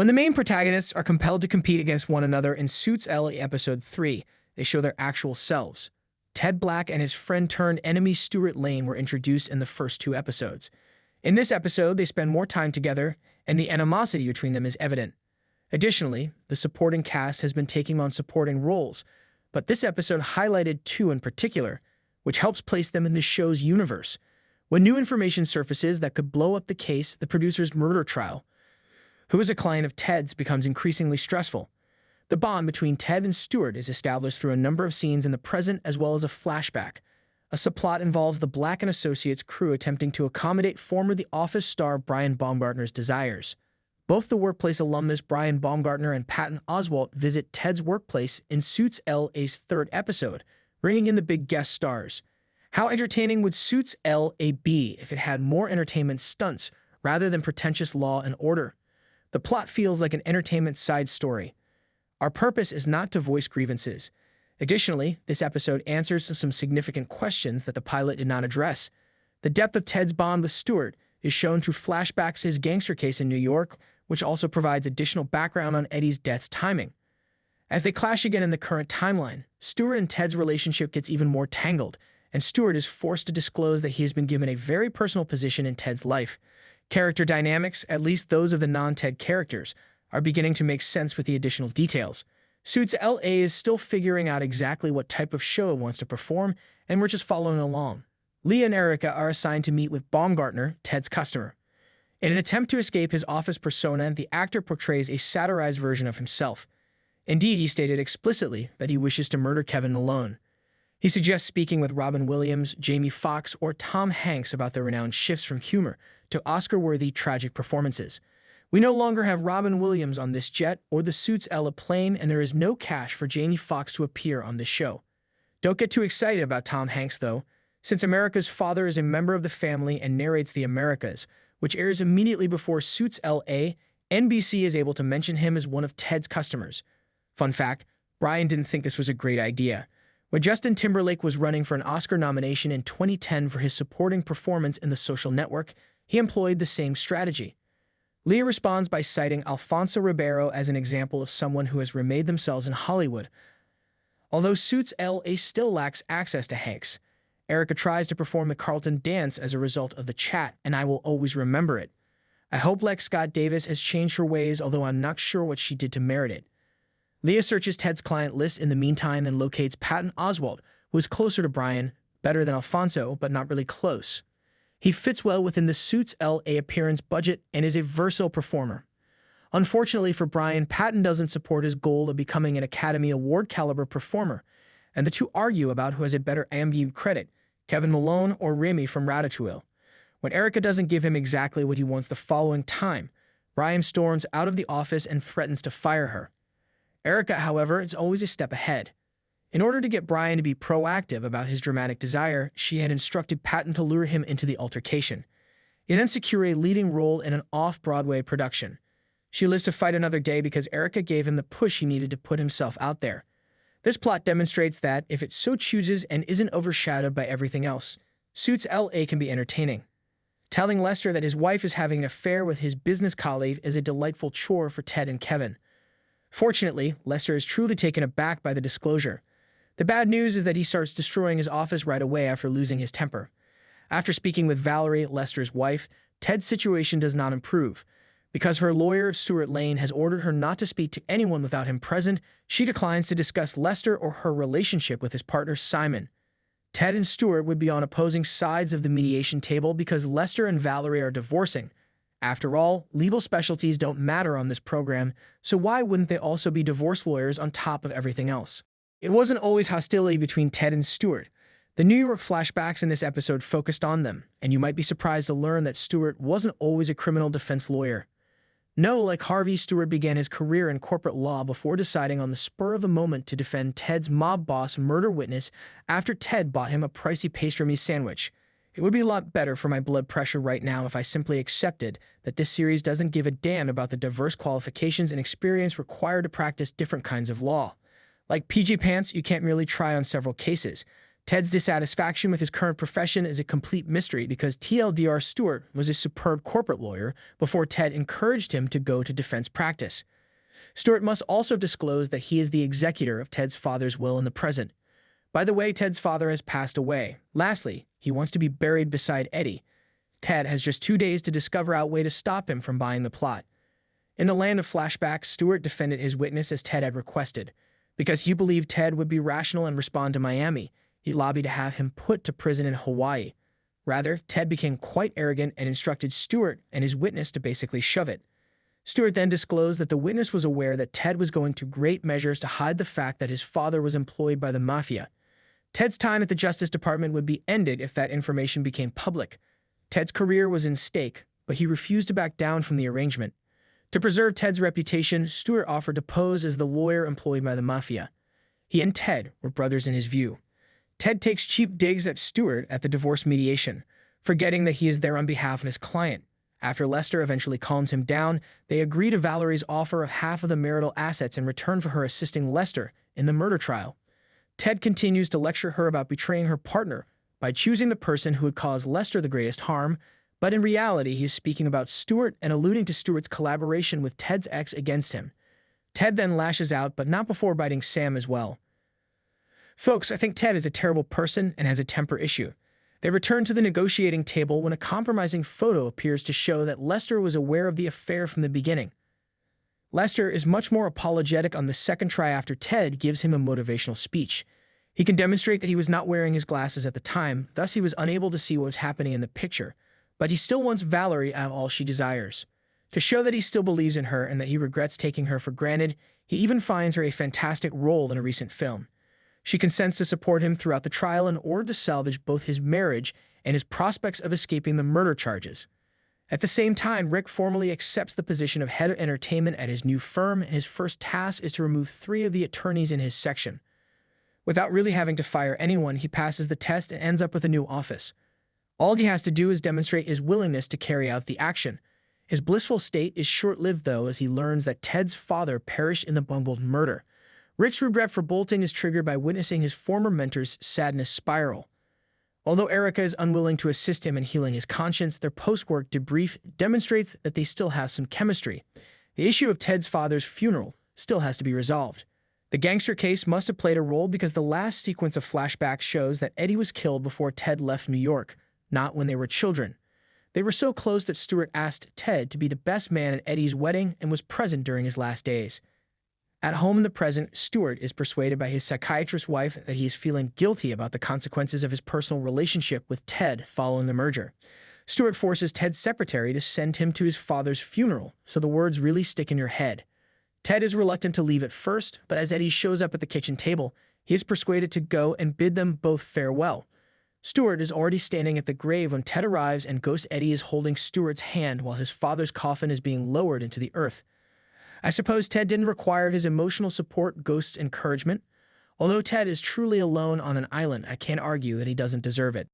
When the main protagonists are compelled to compete against one another in Suits LA Episode 3, they show their actual selves. Ted Black and his friend-turned-enemy Stuart Lane were introduced in the first two episodes. In this episode, they spend more time together, and the animosity between them is evident. Additionally, the supporting cast has been taking on supporting roles, but this episode highlighted two in particular, which helps place them in the show's universe. When new information surfaces that could blow up the case, the producer's murder trial, who is a client of Ted's, becomes increasingly stressful. The bond between Ted and Stuart is established through a number of scenes in the present as well as a flashback. A subplot involves the Black & Associates crew attempting to accommodate former The Office star Brian Baumgartner's desires. Both the workplace alumnus Brian Baumgartner and Patton Oswalt visit Ted's workplace in Suits LA's third episode, bringing in the big guest stars. How entertaining would Suits LA be if it had more entertainment stunts rather than pretentious law and order? The plot feels like an entertainment side story. Our purpose is not to voice grievances. Additionally, this episode answers some significant questions that the pilot did not address. The depth of Ted's bond with Stuart is shown through flashbacks to his gangster case in New York, which also provides additional background on Eddie's death's timing. As they clash again in the current timeline, Stuart and Ted's relationship gets even more tangled, and Stuart is forced to disclose that he has been given a very personal position in Ted's life. Character dynamics, at least those of the non-Ted characters, are beginning to make sense with the additional details. Suits LA is still figuring out exactly what type of show it wants to perform, and we're just following along. Leah and Erica are assigned to meet with Baumgartner, Ted's customer. In an attempt to escape his office persona, the actor portrays a satirized version of himself. Indeed, he stated explicitly that he wishes to murder Kevin Malone. He suggests speaking with Robin Williams, Jamie Foxx, or Tom Hanks about their renowned shifts from humor to Oscar-worthy tragic performances. We no longer have Robin Williams on this jet or the Suits LA plane, and there is no cash for Jamie Foxx to appear on this show. Don't get too excited about Tom Hanks, though, since America's Father is a member of the family and narrates The Americas, which airs immediately before Suits LA. NBC is able to mention him as one of Ted's customers. Fun fact, Brian didn't think this was a great idea. When Justin Timberlake was running for an Oscar nomination in 2010 for his supporting performance in The Social Network, he employed the same strategy. Leah responds by citing Alfonso Ribeiro as an example of someone who has remade themselves in Hollywood. Although Suits LA still lacks access to Hanks, Erica tries to perform the Carlton dance as a result of the chat, and I will always remember it. I hope Lex Scott Davis has changed her ways, although I'm not sure what she did to merit it. Leah searches Ted's client list in the meantime and locates Patton Oswalt, who is closer to Brian, better than Alfonso, but not really close. He fits well within the Suits LA appearance budget and is a versatile performer. Unfortunately for Brian, Patton doesn't support his goal of becoming an Academy Award-caliber performer, and the two argue about who has a better IMDb credit, Kevin Malone or Remy from Ratatouille. When Erica doesn't give him exactly what he wants the following time, Brian storms out of the office and threatens to fire her. Erica, however, is always a step ahead. In order to get Brian to be proactive about his dramatic desire, she had instructed Patton to lure him into the altercation. He then secured a leading role in an off-Broadway production. She lives to fight another day because Erica gave him the push he needed to put himself out there. This plot demonstrates that, if it so chooses and isn't overshadowed by everything else, Suits LA can be entertaining. Telling Lester that his wife is having an affair with his business colleague is a delightful chore for Ted and Kevin. Fortunately, Lester is truly taken aback by the disclosure. The bad news is that he starts destroying his office right away after losing his temper. After speaking with Valerie, Lester's wife, Ted's situation does not improve. Because her lawyer, Stuart Lane, has ordered her not to speak to anyone without him present, she declines to discuss Lester or her relationship with his partner, Simon. Ted and Stuart would be on opposing sides of the mediation table because Lester and Valerie are divorcing. After all, legal specialties don't matter on this program, so why wouldn't they also be divorce lawyers on top of everything else? It wasn't always hostility between Ted and Stuart. The New York flashbacks in this episode focused on them, and you might be surprised to learn that Stuart wasn't always a criminal defense lawyer. No, like Harvey, Stuart began his career in corporate law before deciding on the spur of the moment to defend Ted's mob boss murder witness after Ted bought him a pricey pastrami sandwich. It would be a lot better for my blood pressure right now if I simply accepted that this series doesn't give a damn about the diverse qualifications and experience required to practice different kinds of law. Like PG Pants, you can't merely try on several cases. Ted's dissatisfaction with his current profession is a complete mystery because TLDR Stewart was a superb corporate lawyer before Ted encouraged him to go to defense practice. Stewart must also disclose that he is the executor of Ted's father's will in the present. By the way, Ted's father has passed away. Lastly, he wants to be buried beside Eddie. Ted has just 2 days to discover a way to stop him from buying the plot. In the land of flashbacks, Stewart defended his witness as Ted had requested. Because he believed Ted would be rational and respond to Miami, he lobbied to have him put to prison in Hawaii. Rather, Ted became quite arrogant and instructed Stewart and his witness to basically shove it. Stewart then disclosed that the witness was aware that Ted was going to great measures to hide the fact that his father was employed by the mafia. Ted's time at the Justice Department would be ended if that information became public. Ted's career was in stake, but he refused to back down from the arrangement. To preserve Ted's reputation, Stewart offered to pose as the lawyer employed by the mafia. He and Ted were brothers in his view. Ted takes cheap digs at Stewart at the divorce mediation, forgetting that he is there on behalf of his client. After Lester eventually calms him down, they agree to Valerie's offer of half of the marital assets in return for her assisting Lester in the murder trial. Ted continues to lecture her about betraying her partner by choosing the person who would cause Lester the greatest harm, but in reality he is speaking about Stewart and alluding to Stewart's collaboration with Ted's ex against him. Ted then lashes out, but not before biting Sam as well. Folks, I think Ted is a terrible person and has a temper issue. They return to the negotiating table when a compromising photo appears to show that Lester was aware of the affair from the beginning. Lester is much more apologetic on the second try after Ted gives him a motivational speech. He can demonstrate that he was not wearing his glasses at the time, thus he was unable to see what was happening in the picture, but he still wants Valerie to have all she desires. To show that he still believes in her and that he regrets taking her for granted, he even finds her a fantastic role in a recent film. She consents to support him throughout the trial in order to salvage both his marriage and his prospects of escaping the murder charges. At the same time, Rick formally accepts the position of head of entertainment at his new firm, and his first task is to remove 3 of the attorneys in his section. Without really having to fire anyone, he passes the test and ends up with a new office. All he has to do is demonstrate his willingness to carry out the action. His blissful state is short-lived, though, as he learns that Ted's father perished in the bungled murder. Rick's regret for bolting is triggered by witnessing his former mentor's sadness spiral. Although Erica is unwilling to assist him in healing his conscience, their post-work debrief demonstrates that they still have some chemistry. The issue of Ted's father's funeral still has to be resolved. The gangster case must have played a role because the last sequence of flashbacks shows that Eddie was killed before Ted left New York, not when they were children. They were so close that Stewart asked Ted to be the best man at Eddie's wedding and was present during his last days. At home in the present, Stewart is persuaded by his psychiatrist wife that he is feeling guilty about the consequences of his personal relationship with Ted following the merger. Stewart forces Ted's secretary to send him to his father's funeral, so the words really stick in your head. Ted is reluctant to leave at first, but as Eddie shows up at the kitchen table, he is persuaded to go and bid them both farewell. Stewart is already standing at the grave when Ted arrives, and Ghost Eddie is holding Stewart's hand while his father's coffin is being lowered into the earth. I suppose Ted didn't require his emotional support, Ghost's encouragement. Although Ted is truly alone on an island, I can't argue that he doesn't deserve it.